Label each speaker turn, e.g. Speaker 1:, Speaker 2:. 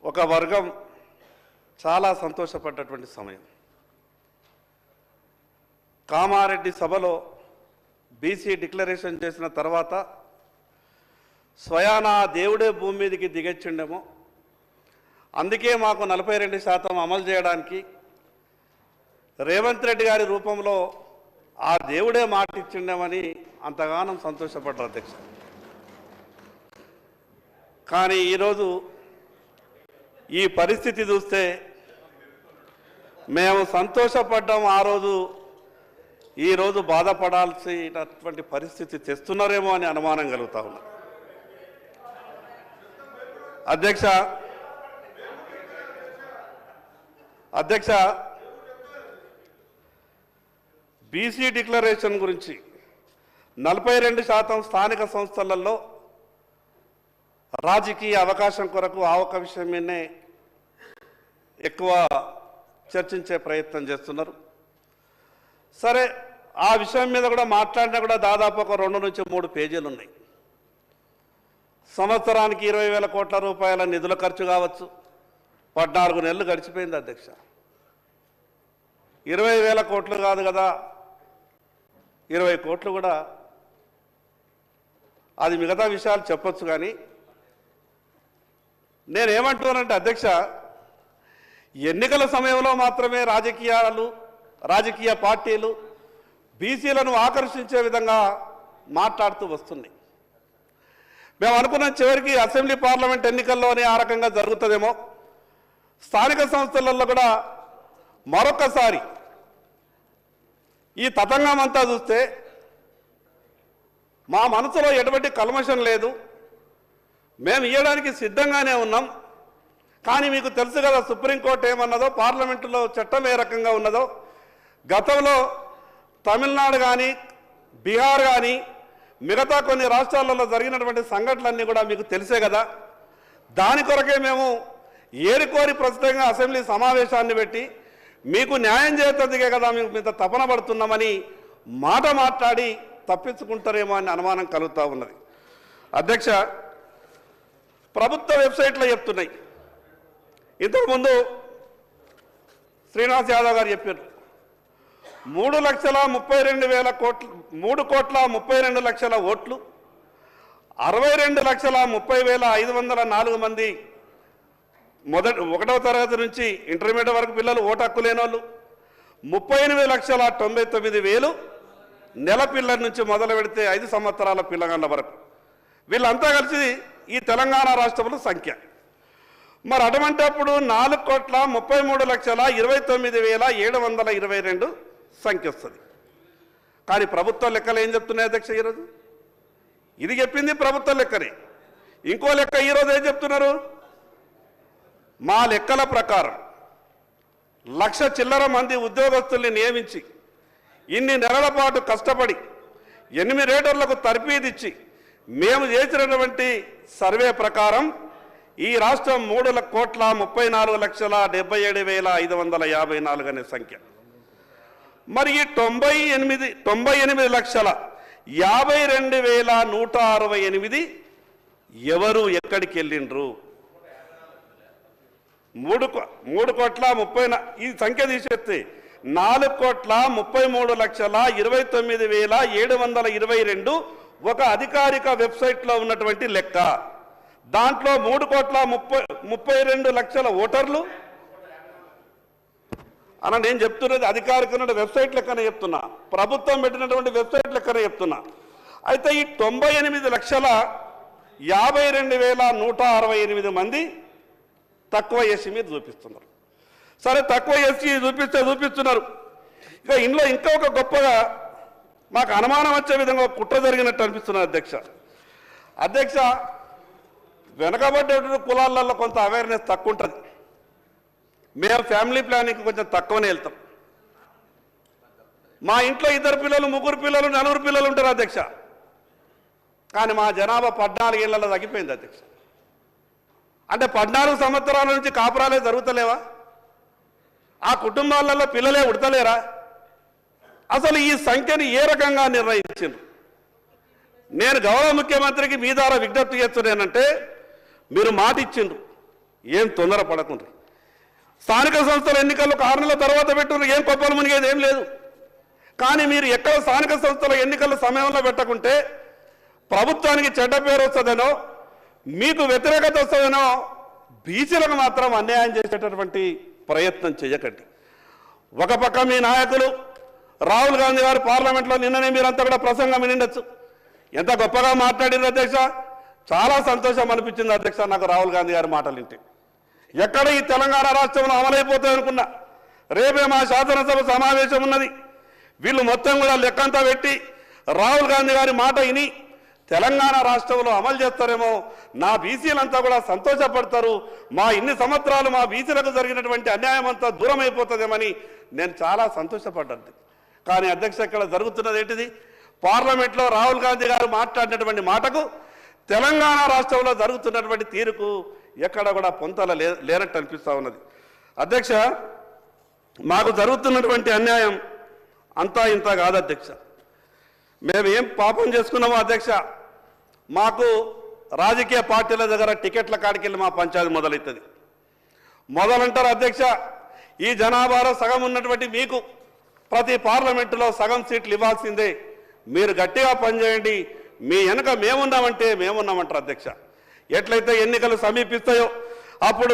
Speaker 1: ఒక వర్గం చాలా సంతోషపడ్డటువంటి సమయం. కామారెడ్డి సభలో బీసీ డిక్లరేషన్ చేసిన తర్వాత స్వయానా దేవుడే భూమి మీదకి దిగొచ్చిండేమో, అందుకే మాకు 42% అమలు చేయడానికి రేవంత్ రెడ్డి గారి రూపంలో ఆ దేవుడే మాట ఇచ్చిండేమని అంతగానం సంతోషపడ్డారు అధ్యక్ష. కానీ ఈరోజు ఈ పరిస్థితి చూస్తే మేము సంతోషపడ్డాం ఆ రోజు, ఈరోజు బాధపడాల్సినటువంటి పరిస్థితి తెస్తున్నారేమో అని అనుమానం కలుగుతా ఉన్నా. అధ్యక్ష బీసీ డిక్లరేషన్ గురించి 42% స్థానిక సంస్థలలో రాజకీయ అవకాశం కొరకు ఆ ఒక విషయం మీదనే ఎక్కువ చర్చించే ప్రయత్నం చేస్తున్నారు. సరే, ఆ విషయం మీద కూడా మాట్లాడినా కూడా దాదాపు ఒక 2 నుంచి 3 పేజీలు ఉన్నాయి. సంవత్సరానికి 20,000 కోట్ల రూపాయల నిధుల ఖర్చు కావచ్చు. 14 నెలలు గడిచిపోయింది అధ్యక్ష. 20,000 కోట్లు కాదు కదా, 20 కోట్లు కూడా, అది మిగతా విషయాలు చెప్పొచ్చు. కానీ నేనేమంటున్నానంటే అధ్యక్ష, ఎన్నికల సమయంలో మాత్రమే రాజకీయ పార్టీలు బీసీలను ఆకర్షించే విధంగా మాట్లాడుతూ వస్తున్నాయి. మేము అనుకున్న చివరికి అసెంబ్లీ పార్లమెంట్ ఎన్నికల్లోనే ఆ రకంగా జరుగుతుందేమో. స్థానిక సంస్థలలో కూడా మరొకసారి ఈ తతంగం అంతా చూస్తే మా మనసులో ఎటువంటి కల్మషం లేదు, మేము ఇవ్వడానికి సిద్ధంగానే ఉన్నాం. కానీ మీకు తెలుసు కదా సుప్రీంకోర్టు ఏమన్నదో, పార్లమెంటులో చట్టం ఏ రకంగా ఉన్నదో. గతంలో తమిళనాడు కానీ బీహార్ కానీ మిగతా కొన్ని రాష్ట్రాలలో జరిగినటువంటి సంఘటనలన్నీ కూడా మీకు తెలిసే కదా. దాని కొరకే మేము ఏరికోరి ప్రస్తుతంగా అసెంబ్లీ సమావేశాన్ని పెట్టి మీకు న్యాయం చేసేందుకే కదా మేము ఇంత తపన పడుతున్నామని మాట్లాడి తప్పించుకుంటారేమో అని అనుమానం కలుగుతూ ఉన్నది. అధ్యక్ష, ప్రభుత్వ వెబ్సైట్లో చెప్తున్నాయి. ఇంతకుముందు శ్రీనివాస్ యాదవ్ గారు చెప్పారు, 3,32,000 కోట్లు, 3,32,00,000 ఓట్లు, 62,30,504 మంది 1వ తరగతి నుంచి ఇంటర్మీడియట్ వరకు పిల్లలు ఓటు హక్కు లేని వాళ్ళు, 38,99,000 నెల పిల్లల నుంచి మొదలు పెడితే 5 సంవత్సరాల పిల్లగాళ్ళ వరకు, వీళ్ళంతా కలిసి ఈ తెలంగాణ రాష్ట్రంలో సంఖ్య. మరి అటువంటిప్పుడు 4,33,29,722 సంఖ్య వస్తుంది. కానీ ప్రభుత్వ లెక్కలు ఏం చెప్తున్నాయి అధ్యక్ష? ఈరోజు ఇది చెప్పింది ప్రభుత్వ లెక్కనే. ఇంకో లెక్క ఈరోజు ఏం చెప్తున్నారు? మా లెక్కల ప్రకారం 1,00,000 చిల్లర మంది ఉద్యోగస్తుల్ని నియమించి ఇన్ని నెలల పాటు కష్టపడి 8 రేటర్లకు తర్ఫీదిచ్చి మేము చేసినటువంటి సర్వే ప్రకారం ఈ రాష్ట్రం 3,34,77,554 అనే సంఖ్య. మరి ఈ 98,52,168 ఎవరు ఎక్కడికి వెళ్ళిండ్రు? 3,30,00,000 ఈ సంఖ్య తీసేస్తే 4,33,29,722 ఒక అధికారిక వెబ్సైట్లో ఉన్నటువంటి లెక్క. దాంట్లో 3,32,00,000 ఓటర్లు అన్న. నేను చెప్తున్నది అధికారిక వెబ్సైట్ లెక్కనే చెప్తున్నా, ప్రభుత్వం పెట్టినటువంటి వెబ్సైట్ లెక్కనే చెప్తున్నా. అయితే ఈ 98,52,168 మంది తక్కువ ఎస్సీ మీద చూపిస్తున్నారు. సరే, తక్కువ ఎస్సీ చూపిస్తున్నారు. ఇక ఇందులో ఇంకా ఒక గొప్పగా మాకు అనుమానం వచ్చే విధంగా కుట్ర జరిగినట్టు అనిపిస్తున్నారు అధ్యక్ష. వెనకబడ్డ కులాలలో కొంత అవేర్నెస్ తక్కువ ఉంటుంది. మేము ఫ్యామిలీ ప్లానింగ్కి కొంచెం తక్కువనే వెళ్తాం. మా ఇంట్లో 2 పిల్లలు, 3 పిల్లలు, 4 పిల్లలు ఉంటారు అధ్యక్ష. కానీ మా జనాభా 14 ఏళ్లలో తగ్గిపోయింది అధ్యక్ష. అంటే 14 సంవత్సరాల నుంచి కాపురాలే జరుగుతలేవా? ఆ కుటుంబాలలో పిల్లలే ఉడతలేరా? అసలు ఈ సంఖ్యని ఏ రకంగా నిర్ణయించారు? నేను గౌరవ ముఖ్యమంత్రికి మీ ద్వారా విజ్ఞప్తి చేస్తున్నానంటే, మీరు మాట ఇచ్చిండ్రు ఏం తొందరపడకుండ్రి. స్థానిక సంస్థల ఎన్నికలు 6 నెలల తర్వాత పెట్టుకుని ఏం కొప్పలు మునిగేది ఏం లేదు. కానీ మీరు ఎక్కడ స్థానిక సంస్థల ఎన్నికల సమయంలో పెట్టకుంటే ప్రభుత్వానికి చెడ్డ పేరు వస్తుందనో మీకు వ్యతిరేకత వస్తుందనో బీసీలకు మాత్రం అన్యాయం చేసేటటువంటి ప్రయత్నం చేయకండి. ఒక పక్క మీ నాయకులు రాహుల్ గాంధీ గారు పార్లమెంట్లో నిన్ననే మీరంతా కూడా ప్రసంగం వినిండొచ్చు. ఎంత గొప్పగా మాట్లాడారు అధ్యక్ష. చాలా సంతోషం అనిపించింది అధ్యక్ష నాకు రాహుల్ గాంధీ గారి మాటలు వింటే. ఎక్కడ ఈ తెలంగాణ రాష్ట్రంలో అమలైపోతాయి అనుకున్నా. రేపే మా శాసనసభ సమావేశం ఉన్నది. వీళ్ళు మొత్తం కూడా లెక్కంతా పెట్టి రాహుల్ గాంధీ గారి మాట విని తెలంగాణ రాష్ట్రంలో అమలు చేస్తారేమో, నా బీసీలంతా కూడా సంతోషపడతారు, మా ఇన్ని సంవత్సరాలు మా బీసీలకు జరిగినటువంటి అన్యాయం అంతా దూరం అయిపోతుందేమని నేను చాలా సంతోషపడ్డాను. కానీ అధ్యక్ష ఇక్కడ జరుగుతున్నది ఏంటిది? పార్లమెంట్లో రాహుల్ గాంధీ గారు మాట్లాడినటువంటి మాటకు తెలంగాణ రాష్ట్రంలో జరుగుతున్నటువంటి తీరుకు ఎక్కడ కూడా పొంతల లేనట్టు అనిపిస్తూ ఉన్నది. అధ్యక్ష మాకు జరుగుతున్నటువంటి అన్యాయం అంతా ఇంత కాదు అధ్యక్ష. మేము ఏం పాపం చేసుకున్నామో అధ్యక్ష, మాకు రాజకీయ పార్టీల దగ్గర టికెట్ల కాడికి వెళ్ళి మా పంచాయతీ మొదలవుతుంది. మొదలంటారు అధ్యక్ష, ఈ జనాభాలో సగం ఉన్నటువంటి మీకు ప్రతి పార్లమెంటులో సగం సీట్లు ఇవ్వాల్సిందే, మీరు గట్టిగా పనిచేయండి, మీ వెనుక మేమున్నామంటే మేమున్నామంటారు అధ్యక్ష. ఎట్లయితే ఎన్నికలు సమీపిస్తాయో అప్పుడు